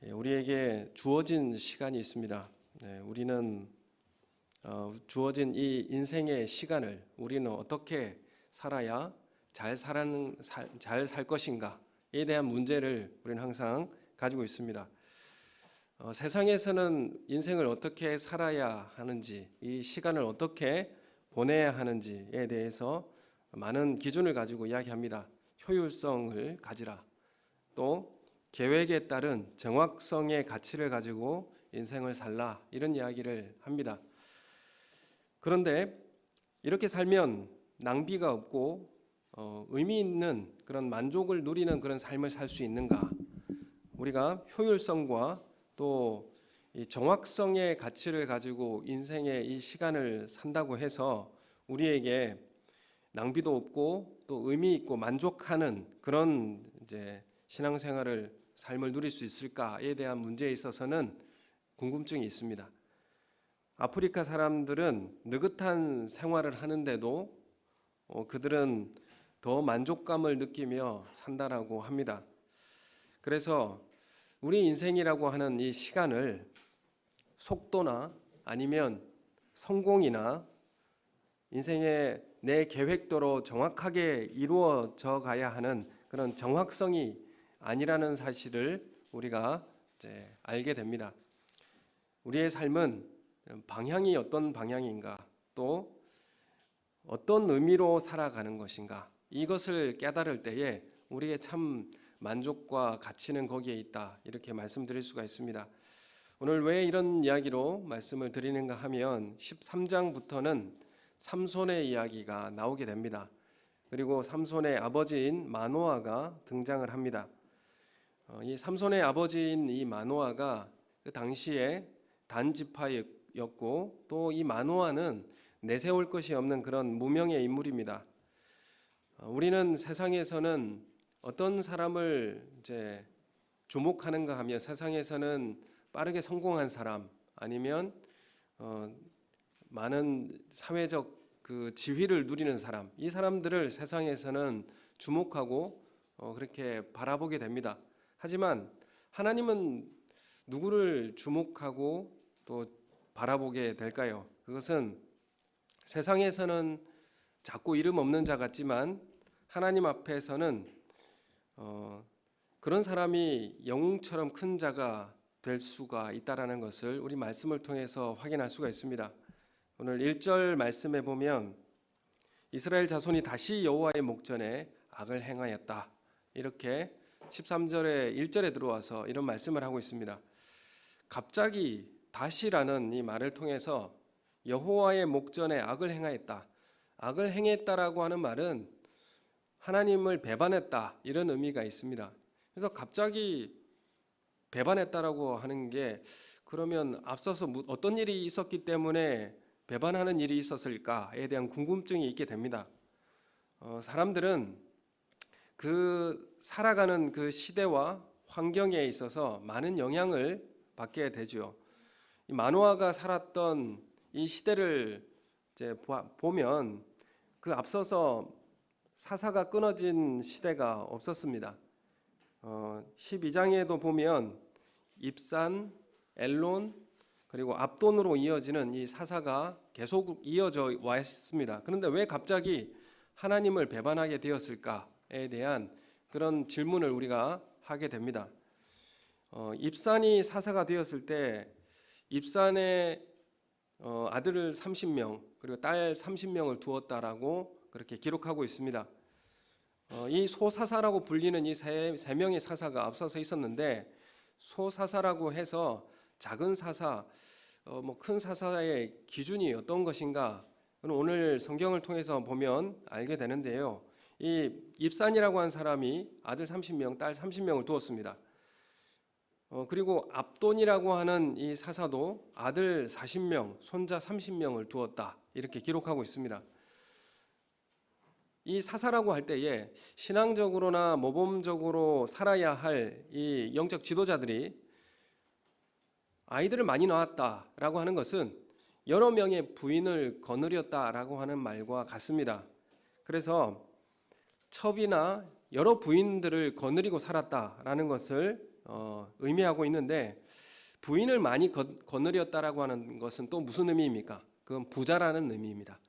우리에게 주어진 시간이 있습니다. 우리는 주어진 이 인생의 시간을 우리는 어떻게 살아야 잘 살 것인가에 대한 문제를 우리는 항상 가지고 있습니다. 세상에서는 인생을 어떻게 살아야 하는지, 이 시간을 어떻게 보내야 하는지에 대해서 많은 기준을 가지고 이야기합니다. 효율성을 가지라, 또 계획에 따른 정확성의 가치를 가지고 인생을 살라, 이런 이야기를 합니다. 그런데 이렇게 살면 낭비가 없고 의미 있는 그런 만족을 누리는 그런 삶을 살 수 있는가? 우리가 효율성과 또 이 정확성의 가치를 가지고 인생의 이 시간을 산다고 해서 우리에게 낭비도 없고 또 의미 있고 만족하는 그런 신앙생활을 삶을 누릴 수 있을까에 대한 문제에 있어서는 궁금증이 있습니다. 아프리카 사람들은 느긋한 생활을 하는데도 그들은 더 만족감을 느끼며 산다라고 합니다. 그래서 우리 인생이라고 하는 이 시간을 속도나 아니면 성공이나 인생의 내 계획대로 정확하게 이루어져 가야 하는 그런 정확성이 아니라는 사실을 우리가 알게 됩니다. 우리의 삶은 방향이 어떤 방향인가, 또 어떤 의미로 살아가는 것인가, 이것을 깨달을 때에 우리의 참 만족과 가치는 거기에 있다, 이렇게 말씀드릴 수가 있습니다. 오늘 왜 이런 이야기로 말씀을 드리는가 하면 13장부터는 삼손의 이야기가 나오게 됩니다. 그리고 삼손의 아버지인 마노아가 등장을 합니다. 이 삼손의 아버지인 이 마노아가 그 당시에 단지파였고, 또 이 마노아는 내세울 것이 없는 그런 무명의 인물입니다. 우리는 세상에서는 어떤 사람을 주목하는가 하면, 세상에서는 빠르게 성공한 사람, 아니면 많은 사회적 그 지위를 누리는 사람, 이 사람들을 세상에서는 주목하고 그렇게 바라보게 됩니다. 하지만 하나님은 누구를 주목하고 또 바라보게 될까요? 그것은 세상에서는 작고 이름 없는 자 같지만 하나님 앞에서는 그런 사람이 영웅처럼 큰 자가 될 수가 있다라는 것을 우리 말씀을 통해서 확인할 수가 있습니다. 오늘 1절 말씀에 보면 이스라엘 자손이 다시 여호와의 목전에 악을 행하였다, 이렇게 13절에 1절에 들어와서 이런 말씀을 하고 있습니다. 갑자기 다시라는 이 말을 통해서 여호와의 목전에 악을 행하였다, 악을 행했다라고 하는 말은 하나님을 배반했다, 이런 의미가 있습니다. 그래서 갑자기 배반했다라고 하는 게, 그러면 앞서서 어떤 일이 있었기 때문에 배반하는 일이 있었을까에 대한 궁금증이 있게 됩니다. 사람들은 그 살아가는 그 시대와 환경에 있어서 많은 영향을 받게 되죠. 이 마노아가 살았던 이 시대를 보면 그 앞서서 사사가 끊어진 시대가 없었습니다. 12장에도 보면 입산, 엘론, 그리고 압돈으로 이어지는 이 사사가 계속 이어져 와 있습니다. 그런데 왜 갑자기 하나님을 배반하게 되었을까에 대한 그런 질문을 우리가 하게 됩니다. 입산이 사사가 되었을 때 입산에 아들 30명 그리고 딸 30명을 두었다라고 그렇게 기록하고 있습니다. 이 소사사라고 불리는 이 세 명의 사사가 앞서서 있었는데, 소사사라고 해서 작은 사사, 큰 사사의 기준이 어떤 것인가, 오늘 성경을 통해서 보면 알게 되는데요. 이 입산이라고 한 사람이 아들 30명, 딸 30명을 두었습니다. 그리고 압돈이라고 하는 이 사사도 아들 40명, 손자 30명을 두었다, 이렇게 기록하고 있습니다. 이 사사라고 할 때에 신앙적으로나 모범적으로 살아야 할 이 영적 지도자들이 아이들을 많이 낳았다라고 하는 것은 여러 명의 부인을 거느렸다라고 하는 말과 같습니다. 그래서 첩이나 여러 부인들을 거느리고 살았다라는 것을 의미하고 있는데 부인을 많이 거느렸다라고 하는 것은 또 무슨 의미입니까? 그건 부자라는 의미입니다.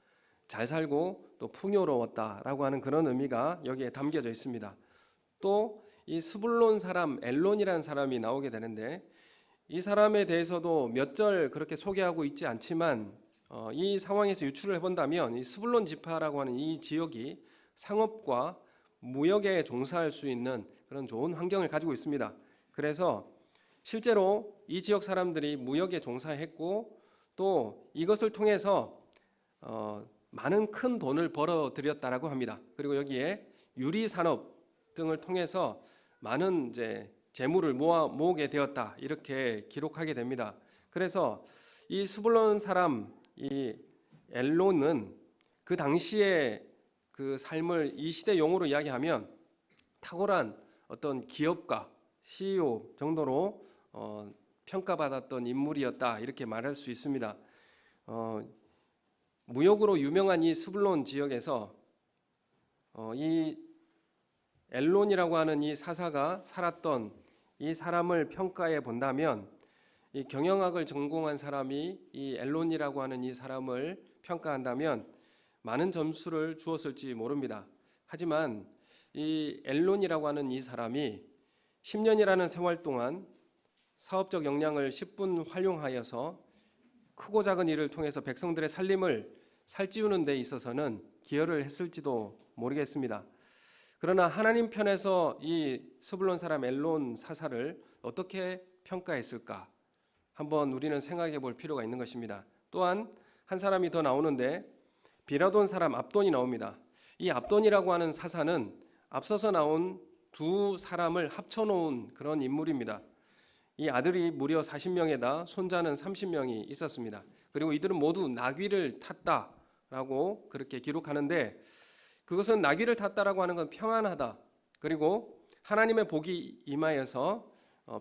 잘 살고 또 풍요로웠다라고 하는 그런 의미가 여기에 담겨져 있습니다. 또 이 스불론 사람 엘론이라는 사람이 나오게 되는데 이 사람에 대해서도 몇 절 그렇게 소개하고 있지 않지만 이 상황에서 유추를 해본다면 이 스불론 지파라고 하는 이 지역이 상업과 무역에 종사할 수 있는 그런 좋은 환경을 가지고 있습니다. 그래서 실제로 이 지역 사람들이 무역에 종사했고 또 이것을 통해서 많은 큰 돈을 벌어들였다라고 합니다. 그리고 여기에 유리 산업 등을 통해서 많은 재물을 모으게 되었다 이렇게 기록하게 됩니다. 그래서 이 스불론 사람 이 엘론은 그 당시에 그 삶을 이 시대 용어로 이야기하면 탁월한 어떤 기업가 CEO 정도로 평가받았던 인물이었다 이렇게 말할 수 있습니다. 무역으로 유명한 이 스불론 지역에서 이 엘론이라고 하는 이 사사가 살았던 이 사람을 평가해 본다면 이 경영학을 전공한 사람이 이 엘론이라고 하는 이 사람을 평가한다면 많은 점수를 주었을지 모릅니다. 하지만 이 엘론이라고 하는 이 사람이 10년이라는 생활 동안 사업적 역량을 10분 활용하여서 크고 작은 일을 통해서 백성들의 살림을 살찌우는 데 있어서는 기여를 했을지도 모르겠습니다. 그러나 하나님 편에서 이 스불론 사람 엘론 사사를 어떻게 평가했을까? 한번 우리는 생각해 볼 필요가 있는 것입니다. 또한 한 사람이 더 나오는데 비라돈 사람 압돈이 나옵니다. 이 압돈이라고 하는 사사는 앞서서 나온 두 사람을 합쳐놓은 그런 인물입니다. 이 아들이 무려 40명에다 손자는 30명이 있었습니다. 그리고 이들은 모두 나귀를 탔다라고 그렇게 기록하는데 그것은 나귀를 탔다라고 하는 건 평안하다. 그리고 하나님의 복이 임하여서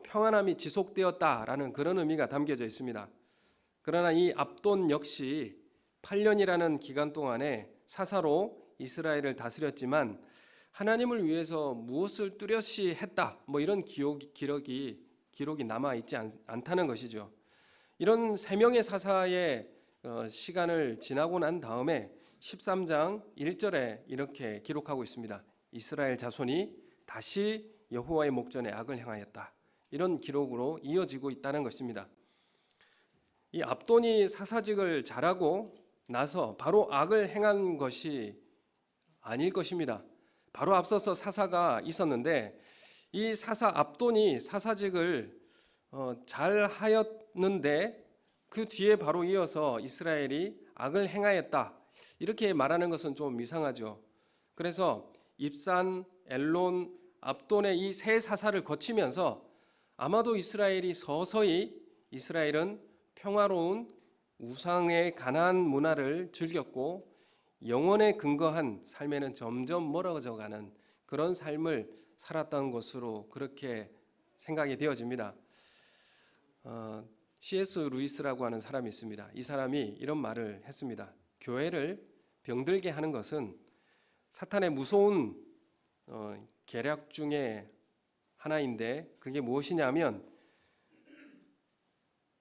평안함이 지속되었다라는 그런 의미가 담겨져 있습니다. 그러나 이 압돈 역시 8년이라는 기간 동안에 사사로 이스라엘을 다스렸지만 하나님을 위해서 무엇을 뚜렷이 했다. 이런 기록이 남아 있지 않다는 것이죠. 이런 세 명의 사사의 시간을 지나고 난 다음에 13장 1절에 이렇게 기록하고 있습니다. 이스라엘 자손이 다시 여호와의 목전에 악을 행하였다. 이런 기록으로 이어지고 있다는 것입니다. 이 압돈이 사사직을 잘하고 나서 바로 악을 행한 것이 아닐 것입니다. 바로 앞서서 사사가 있었는데 이 사사 압돈이 사사직을 잘 하였는데 그 뒤에 바로 이어서 이스라엘이 악을 행하였다. 이렇게 말하는 것은 좀 이상하죠. 그래서 입산, 엘론, 압돈의 이 세 사사를 거치면서 아마도 이스라엘은 평화로운 우상의 가나안 문화를 즐겼고 영원에 근거한 삶에는 점점 멀어져가는 그런 삶을 살았던 것으로 그렇게 생각이 되어집니다. C.S. 루이스라고 하는 사람이 있습니다. 이 사람이 이런 말을 했습니다. 교회를 병들게 하는 것은 사탄의 무서운 계략 중에 하나인데 그게 무엇이냐면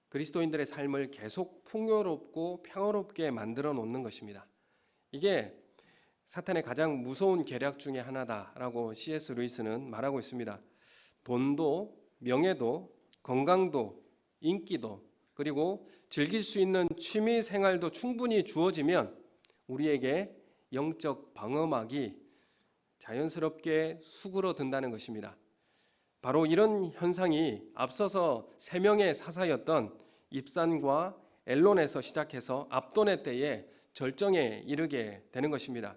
그리스도인들의 삶을 계속 풍요롭고 평화롭게 만들어 놓는 것입니다. 이게 사탄의 가장 무서운 계략 중에 하나다라고 C.S. 루이스는 말하고 있습니다. 돈도 명예도 건강도 인기도 그리고 즐길 수 있는 취미 생활도 충분히 주어지면 우리에게 영적 방어막이 자연스럽게 수그러든다는 것입니다. 바로 이런 현상이 앞서서 세 명의 사사였던 입산과 엘론에서 시작해서 압돈의 때에 절정에 이르게 되는 것입니다.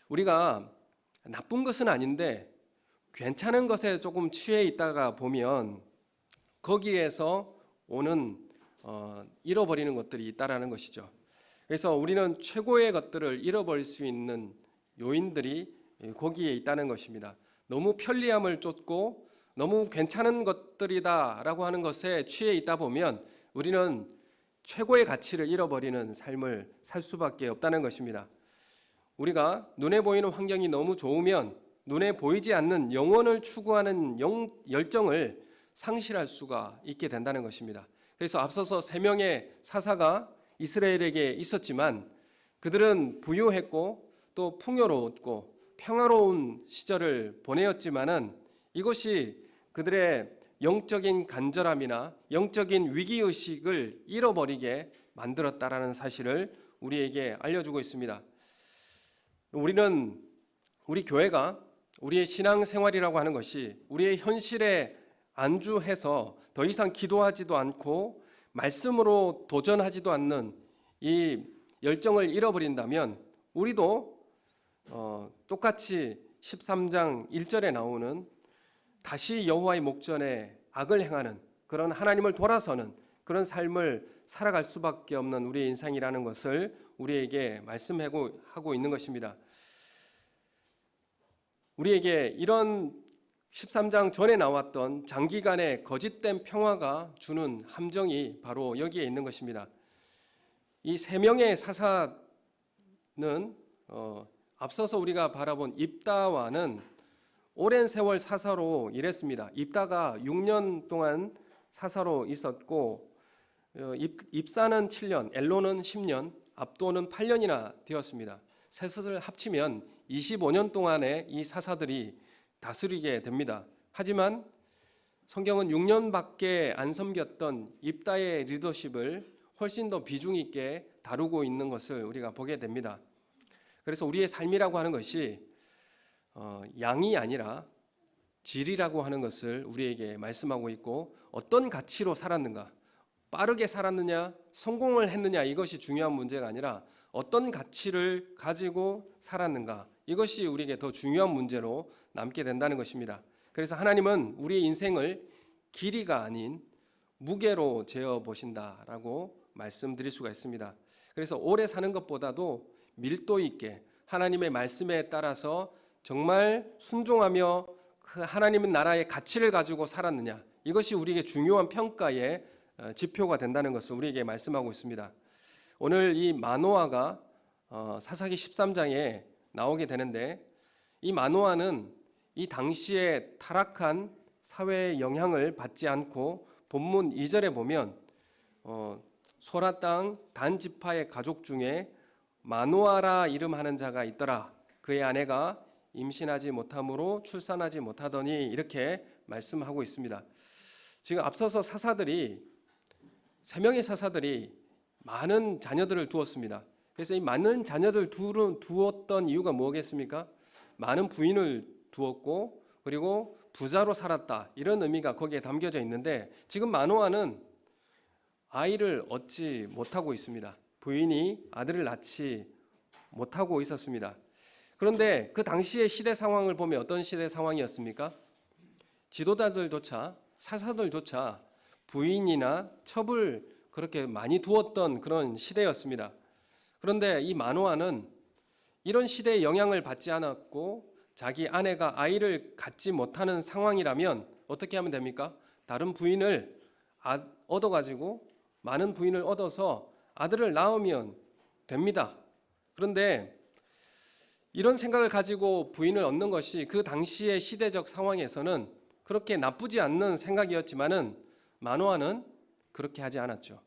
우리가 나쁜 것은 아닌데 괜찮은 것에 조금 취해 있다가 보면 거기에서 오는 잃어버리는 것들이 있다라는 것이죠. 그래서 우리는 최고의 것들을 잃어버릴 수 있는 요인들이 거기에 있다는 것입니다. 너무 편리함을 쫓고 너무 괜찮은 것들이다라고 하는 것에 취해 있다 보면 우리는 최고의 가치를 잃어버리는 삶을 살 수밖에 없다는 것입니다. 우리가 눈에 보이는 환경이 너무 좋으면 눈에 보이지 않는 영혼을 추구하는 열정을 상실할 수가 있게 된다는 것입니다. 그래서 앞서서 3명의 사사가 이스라엘에게 있었지만 그들은 부유했고 또 풍요로웠고 평화로운 시절을 보내었지만은 이것이 그들의 영적인 간절함이나 영적인 위기의식을 잃어버리게 만들었다라는 사실을 우리에게 알려주고 있습니다. 우리 교회가 우리의 신앙생활이라고 하는 것이 우리의 현실에 안주해서 더 이상 기도하지도 않고 말씀으로 도전하지도 않는 이 열정을 잃어버린다면 우리도 똑같이 13장 1절에 나오는 다시 여호와의 목전에 악을 행하는 그런 하나님을 돌아서는 그런 삶을 살아갈 수밖에 없는 우리의 인생이라는 것을 우리에게 말씀하고 있는 것입니다. 우리에게 이런 13장 전에 나왔던 장기간의 거짓된 평화가 주는 함정이 바로 여기에 있는 것입니다. 이 3명의 사사는 앞서서 우리가 바라본 입다와는 오랜 세월 사사로 일했습니다. 입다가 6년 동안 사사로 있었고 입사는 7년, 엘로는 10년, 압도는 8년이나 되었습니다. 셋을 합치면 25년 동안의 이 사사들이 다스리게 됩니다. 하지만 성경은 6년밖에 안 섬겼던 입다의 리더십을 훨씬 더 비중 있게 다루고 있는 것을 우리가 보게 됩니다. 그래서 우리의 삶이라고 하는 것이 양이 아니라 질이라고 하는 것을 우리에게 말씀하고 있고 어떤 가치로 살았는가, 빠르게 살았느냐, 성공을 했느냐 이것이 중요한 문제가 아니라 어떤 가치를 가지고 살았는가 이것이 우리에게 더 중요한 문제로 남게 된다는 것입니다. 그래서 하나님은 우리의 인생을 길이가 아닌 무게로 재어 보신다라고 말씀드릴 수가 있습니다. 그래서 오래 사는 것보다도 밀도 있게 하나님의 말씀에 따라서 정말 순종하며 그 하나님의 나라의 가치를 가지고 살았느냐 이것이 우리에게 중요한 평가의 지표가 된다는 것을 우리에게 말씀하고 있습니다. 오늘 이 마노아가 사사기 13장에 나오게 되는데 이 마노아는 이 당시에 타락한 사회의 영향을 받지 않고 본문 2절에 보면 소라 땅 단 지파의 가족 중에 마노아라 이름하는 자가 있더라. 그의 아내가 임신하지 못함으로 출산하지 못하더니 이렇게 말씀하고 있습니다. 지금 앞서서 사사들이 3명의 사사들이 많은 자녀들을 두었습니다. 그래서 이 많은 자녀들 두었던 이유가 뭐겠습니까? 많은 부인을 두었고 그리고 부자로 살았다 이런 의미가 거기에 담겨져 있는데 지금 마노아는 아이를 얻지 못하고 있습니다. 부인이 아들을 낳지 못하고 있었습니다. 그런데 그 당시의 시대 상황을 보면 어떤 시대 상황이었습니까? 지도자들조차 사사들조차 부인이나 첩을 그렇게 많이 두었던 그런 시대였습니다. 그런데 이 마노아는 이런 시대의 영향을 받지 않았고 자기 아내가 아이를 갖지 못하는 상황이라면 어떻게 하면 됩니까? 다른 부인을 얻어가지고 많은 부인을 얻어서 아들을 낳으면 됩니다. 그런데 이런 생각을 가지고 부인을 얻는 것이 그 당시의 시대적 상황에서는 그렇게 나쁘지 않는 생각이었지만은 마노아는 그렇게 하지 않았죠.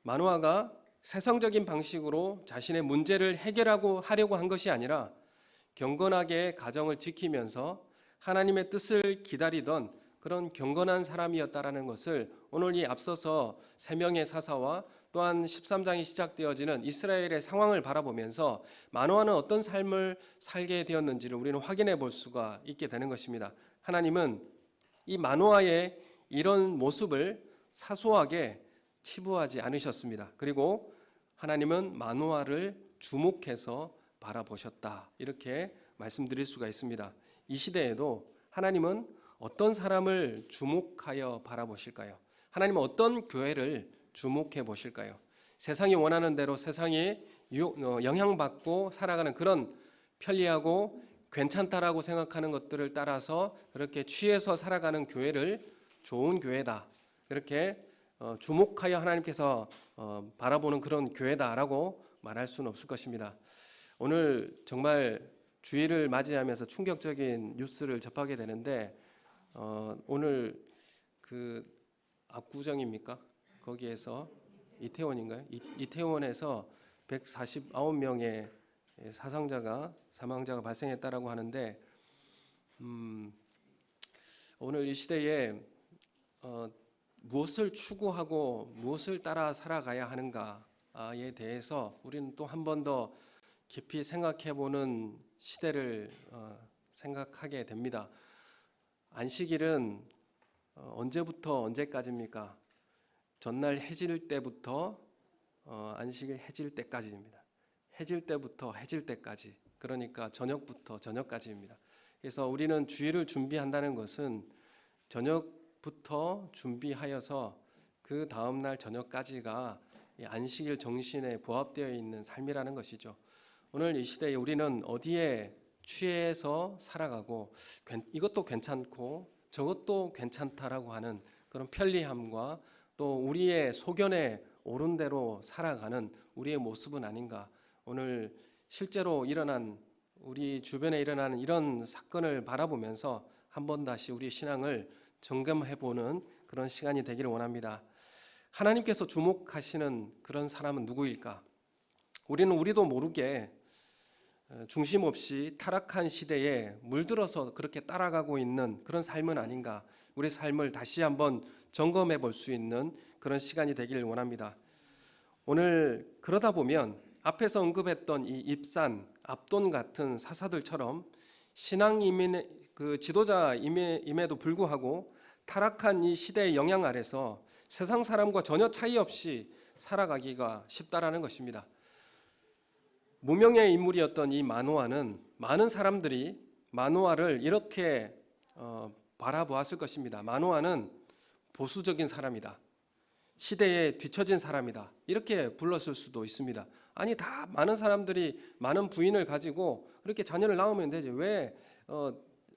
마노아가 세상적인 방식으로 자신의 문제를 하려고 한 것이 아니라 경건하게 가정을 지키면서 하나님의 뜻을 기다리던 그런 경건한 사람이었다라는 것을 오늘 이 앞서서 3명의 사사와 또한 13장이 시작되어지는 이스라엘의 상황을 바라보면서 마노아는 어떤 삶을 살게 되었는지를 우리는 확인해 볼 수가 있게 되는 것입니다. 하나님은 이 마노아의 이런 모습을 사소하게 치부하지 않으셨습니다. 그리고 하나님은 마노아를 주목해서 바라보셨다 이렇게 말씀드릴 수가 있습니다. 이 시대에도 하나님은 어떤 사람을 주목하여 바라보실까요? 하나님은 어떤 교회를 주목해 보실까요? 세상이 원하는 대로 세상에 영향받고 살아가는 그런 편리하고 괜찮다라고 생각하는 것들을 따라서 그렇게 취해서 살아가는 교회를 좋은 교회다 이렇게 주목하여 하나님께서 바라보는 그런 교회다라고 말할 수는 없을 것입니다. 오늘 정말 주일을 맞이하면서 충격적인 뉴스를 접하게 되는데 오늘 그 압구정입니까? 거기에서 이태원인가요? 이태원에서 149명의 사망자가 발생했다라고 하는데 오늘 이 시대에 무엇을 추구하고 무엇을 따라 살아가야 하는가에 대해서 우리는 또 한 번 더 깊이 생각해보는 시대를 생각하게 됩니다. 안식일은 언제부터 언제까지입니까? 전날 해질 때부터 안식일 해질 때까지입니다. 해질 때부터 해질 때까지, 그러니까 저녁부터 저녁까지입니다. 그래서 우리는 주일을 준비한다는 것은 저녁부터 준비하여서 그 다음날 저녁까지가 안식일 정신에 부합되어 있는 삶이라는 것이죠. 오늘 이 시대에 우리는 어디에 취해서 살아가고 이것도 괜찮고 저것도 괜찮다라고 하는 그런 편리함과 또 우리의 소견에 옳은 대로 살아가는 우리의 모습은 아닌가. 오늘 실제로 일어난 우리 주변에 일어나는 이런 사건을 바라보면서 한번 다시 우리 신앙을 점검해보는 그런 시간이 되기를 원합니다. 하나님께서 주목하시는 그런 사람은 누구일까? 우리도 모르게 중심 없이 타락한 시대에 물들어서 그렇게 따라가고 있는 그런 삶은 아닌가. 우리 삶을 다시 한번 점검해 볼 수 있는 그런 시간이 되기를 원합니다. 오늘 그러다 보면 앞에서 언급했던 이 입산, 압돈 같은 사사들처럼 신앙 이민의 그 지도자임에도 불구하고 타락한 이 시대의 영향 아래서 세상 사람과 전혀 차이 없이 살아가기가 쉽다라는 것입니다. 무명의 인물이었던 이 마노아는 많은 사람들이 마노아를 이렇게 바라보았을 것입니다. 마노아는 보수적인 사람이다. 시대에 뒤처진 사람이다. 이렇게 불렀을 수도 있습니다. 아니, 다 많은 사람들이 많은 부인을 가지고 그렇게 자녀를 낳으면 되지. 왜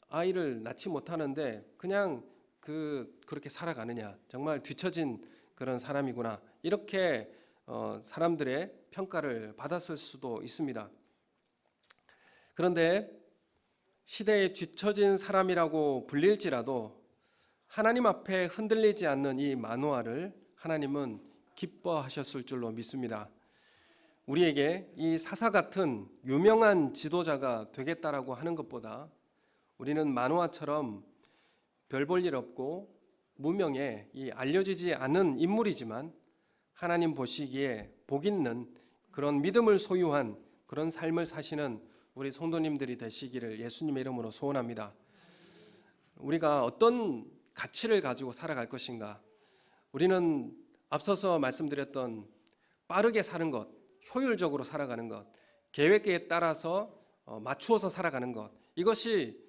아이를 낳지 못하는데 그냥 그렇게 살아가느냐. 정말 뒤처진 그런 사람이구나. 이렇게 사람들의 평가를 받았을 수도 있습니다. 그런데 시대에 뒤처진 사람이라고 불릴지라도 하나님 앞에 흔들리지 않는 이 마노아를 하나님은 기뻐하셨을 줄로 믿습니다. 우리에게 이 사사 같은 유명한 지도자가 되겠다라고 하는 것보다 우리는 마노아처럼 별 볼 일 없고 무명의 이 알려지지 않은 인물이지만 하나님 보시기에 복 있는 그런 믿음을 소유한 그런 삶을 사시는 우리 성도님들이 되시기를 예수님의 이름으로 소원합니다. 우리가 어떤 가치를 가지고 살아갈 것인가? 우리는 앞서서 말씀드렸던 빠르게 사는 것, 효율적으로 살아가는 것, 계획에 따라서 맞추어서 살아가는 것, 이것이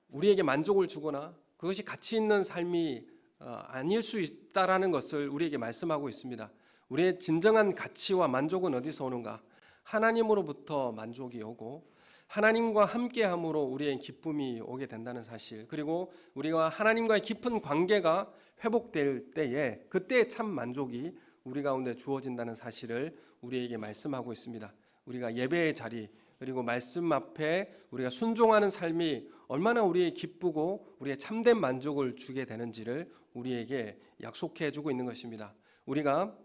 우리에게 만족을 주거나 그것이 가치 있는 삶이 아닐 수 있다라는 것을 우리에게 말씀하고 있습니다. 우리의 진정한 가치와 만족은 어디서 오는가? 하나님으로부터 만족이 오고 하나님과 함께함으로 우리의 기쁨이 오게 된다는 사실, 그리고 우리가 하나님과의 깊은 관계가 회복될 때에 그때의 참 만족이 우리 가운데 주어진다는 사실을 우리에게 말씀하고 있습니다. 우리가 예배의 자리 그리고 말씀 앞에 우리가 순종하는 삶이 얼마나 우리의 기쁘고 우리의 참된 만족을 주게 되는지를 우리에게 약속해 주고 있는 것입니다. 우리가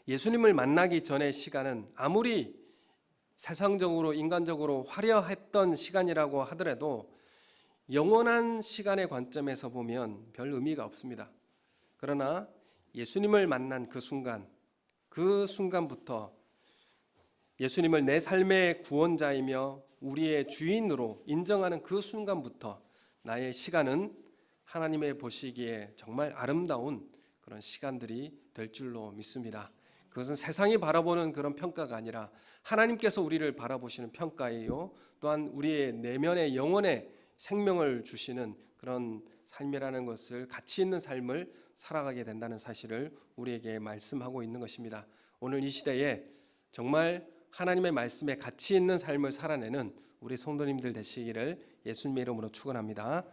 예수님을 만나기 전의 시간은 아무리 세상적으로 인간적으로 화려했던 시간이라고 하더라도 영원한 시간의 관점에서 보면 별 의미가 없습니다. 그러나 예수님을 만난 그 순간부터 예수님을 내 삶의 구원자이며 우리의 주인으로 인정하는 그 순간부터 나의 시간은 하나님의 보시기에 정말 아름다운 그런 시간들이 될 줄로 믿습니다. 그것은 세상이 바라보는 그런 평가가 아니라 하나님께서 우리를 바라보시는 평가예요. 또한 우리의 내면의 영혼의 생명을 주시는 그런 삶이라는 것을, 가치 있는 삶을 살아가게 된다는 사실을 우리에게 말씀하고 있는 것입니다. 오늘 이 시대에 정말 하나님의 말씀에 가치 있는 삶을 살아내는 우리 성도님들 되시기를 예수님의 이름으로 축원합니다.